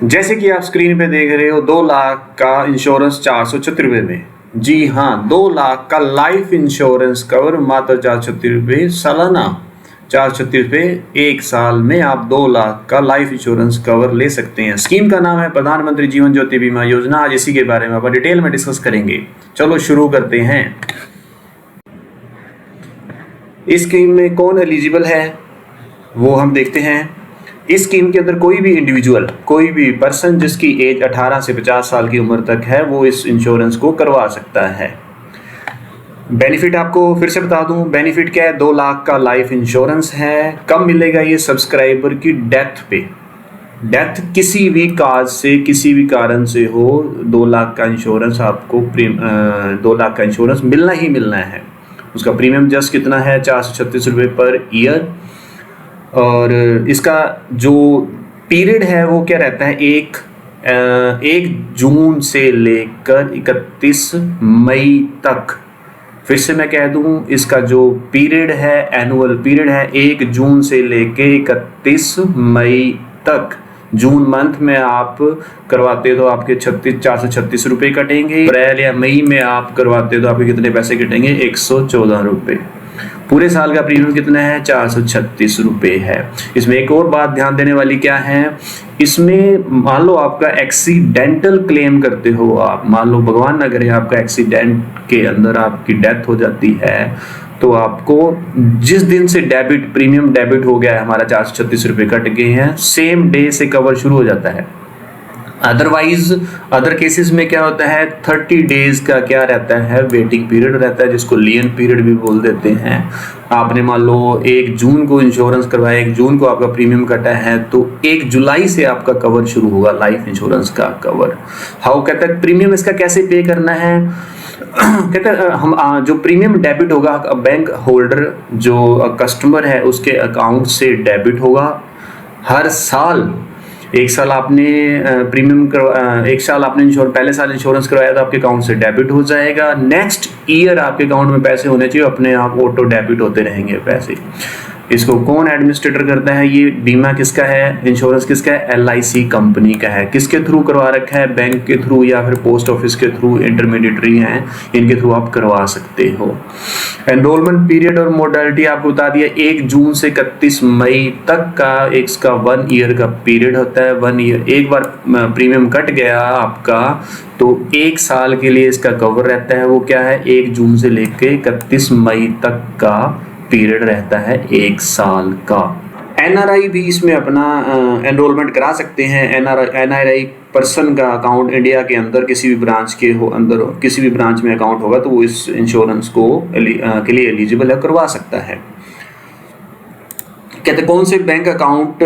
जैसे कि आप स्क्रीन पे देख रहे हो 2 लाख का इंश्योरेंस 436 रुपये में। जी हाँ, 2 लाख का लाइफ इंश्योरेंस कवर मात्र 436 रुपये सालाना, 436 रुपये एक साल में आप 2 लाख का लाइफ इंश्योरेंस कवर ले सकते हैं। स्कीम का नाम है प्रधानमंत्री जीवन ज्योति बीमा योजना। आज इसी के बारे में अपन डिटेल में डिस्कस करेंगे। चलो शुरू करते हैं। इस स्कीम में कौन एलिजिबल है वो हम देखते हैं। इस स्कीम के अंदर कोई भी इंडिविजुअल, कोई भी पर्सन जिसकी एज 18 से 50 साल की उम्र तक है वो इस इंश्योरेंस को करवा सकता है। बेनिफिट आपको फिर से बता दूं, बेनिफिट क्या है? 2 लाख का लाइफ इंश्योरेंस है। कब मिलेगा ये? सब्सक्राइबर की डेथ पे। डेथ किसी भी काज से, किसी भी कारण से हो, 2 लाख का इंश्योरेंस आपको 2 लाख का इंश्योरेंस मिलना ही मिलना है। उसका प्रीमियम जस्ट कितना है? 436 रुपये पर ईयर। और इसका जो पीरियड है वो क्या रहता है? 1 जून से लेकर 31 मई तक। फिर से मैं कह दूं, इसका जो पीरियड है, एनुअल पीरियड है 1 जून से लेकर 31 मई तक। जून मंथ में आप करवाते तो आपके 436 रुपये कटेंगे। अप्रैल या मई में आप करवाते तो आपके कितने पैसे कटेंगे? 114 रुपये। पूरे साल का प्रीमियम कितना है? 436 रुपये है। इसमें एक और बात ध्यान देने वाली क्या है, इसमें मान लो आपका एक्सीडेंटल क्लेम करते हो आप, मान लो भगवान ना करे आपका एक्सीडेंट के अंदर आपकी डेथ हो जाती है, तो आपको जिस दिन से डेबिट, प्रीमियम डेबिट हो गया है, हमारा 436 रुपये कट गए हैं, सेम डे से कवर शुरू हो जाता है। अदरवाइज अदर केसेस में क्या होता है? 30 डेज का क्या रहता है? वेटिंग पीरियड रहता है, जिसको लियन पीरियड भी बोल देते हैं। आपने मान लो 1 जून को इंश्योरेंस करवाया, 1 जून को आपका प्रीमियम कटा है, तो 1 जुलाई से आपका कवर शुरू होगा, लाइफ इंश्योरेंस का कवर। हाउ कहता है प्रीमियम इसका कैसे पे करना है? कहते हैं हम जो प्रीमियम डेबिट होगा, बैंक होल्डर जो कस्टमर है उसके अकाउंट से डेबिट होगा हर साल। एक साल आपने प्रीमियम एक साल आपने पहले साल इंश्योरेंस करवाया तो आपके अकाउंट से डेबिट हो जाएगा। नेक्स्ट ईयर आपके अकाउंट में पैसे होने चाहिए, अपने आप ऑटो डेबिट होते रहेंगे पैसे। इसको कौन एडमिनिस्ट्रेटर करता है? ये बीमा किसका है, इंश्योरेंस किसका है? LIC कंपनी का है। किसके थ्रू करवा रखा है? बैंक के थ्रू या फिर पोस्ट ऑफिस के थ्रू, इंटरमीडिएटरी हैं, इनके थ्रू आप करवा सकते हो। एनरोलमेंट पीरियड और मोडालिटी आपको बता दिया, 1 जून से 31 मई तक का इसका 1 ईयर का पीरियड होता है। 1 ईयर, एक बार प्रीमियम कट गया आपका तो 1 साल के लिए इसका कवर रहता है। वो क्या है? 1 जून से लेके 31 मई तक का पीरियड रहता है, 1 साल का। NRI भी इसमें अपना एनरोलमेंट करा सकते हैं। NRI पर्सन का अकाउंट इंडिया के अंदर किसी भी ब्रांच के हो, अंदर किसी भी ब्रांच में अकाउंट होगा तो वो इस इंश्योरेंस को के लिए एलिजिबल है, करवा सकता है। कहते कौन से बैंक अकाउंट,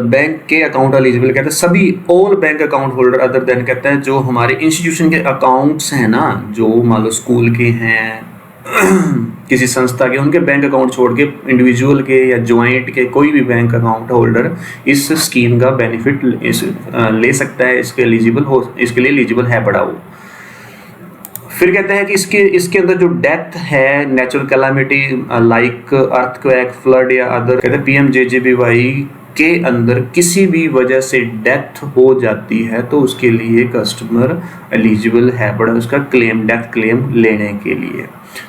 बैंक के अकाउंट एलिजिबल? कहते हैं सभी, all bank account holder other than, कहते हैं जो हमारे इंस्टीट्यूशन के अकाउंट्स हैं ना, जो मान लो स्कूल के हैं, किसी संस्था के, उनके बैंक अकाउंट छोड़ के इंडिविजुअल के या ज्वाइंट के कोई भी बैंक अकाउंट होल्डर इस स्कीम का बेनिफिट ले सकता है, इसके लिए एलिजिबल है बड़ा वो। फिर कहते हैं कि इसके अंदर जो डेथ है, natural calamity like earthquake, flood या अदर, कहते हैं PMJJBY के अंदर किसी भी वजह से डेथ हो जाती है तो उसके लिए कस्टमर एलिजिबल है बड़ा उसका क्लेम, डेथ क्लेम लेने के लिए।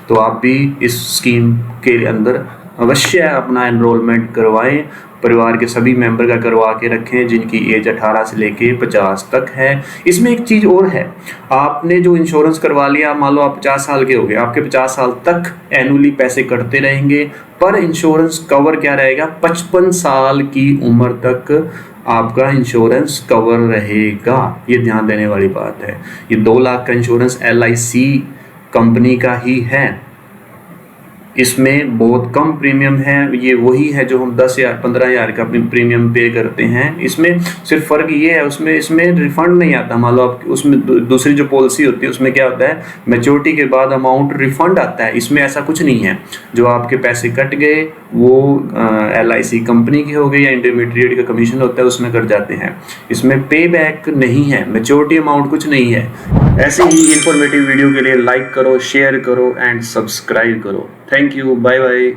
तो आप भी इस स्कीम के अंदर अवश्य अपना एनरोलमेंट करवाएं। परिवार के सभी मेंबर का करवा के रखें जिनकी एज 18 से लेके 50 तक है। इसमें एक चीज़ और है, आपने जो इंश्योरेंस करवा लिया, मान लो आप 50 साल के हो गए, आपके 50 साल तक एनुअली पैसे कटते रहेंगे, पर इंश्योरेंस कवर क्या रहेगा? 55 साल की उम्र तक आपका इंश्योरेंस कवर रहेगा। ये ध्यान देने वाली बात है। ये 2 लाख का इंश्योरेंस LIC कंपनी का ही है। इसमें बहुत कम प्रीमियम है, ये वही है जो हम 10,000 15,000 का प्रीमियम पे करते हैं। इसमें सिर्फ फ़र्क ये है, इसमें रिफंड नहीं आता। मान लो आप उसमें दूसरी जो पॉलिसी होती है उसमें क्या होता है, मैच्योरिटी के बाद अमाउंट रिफंड आता है। इसमें ऐसा कुछ नहीं है, जो आपके पैसे कट गए वो LIC कंपनी की हो गई या इंटरमीडिएट का कमीशन होता है उसमें कट जाते हैं। इसमें पे बैक नहीं है, मैच्योरिटी अमाउंट कुछ नहीं है। ऐसे ही इंफॉर्मेटिव वीडियो के लिए लाइक करो, शेयर करो एंड सब्सक्राइब करो। Thank you, bye bye.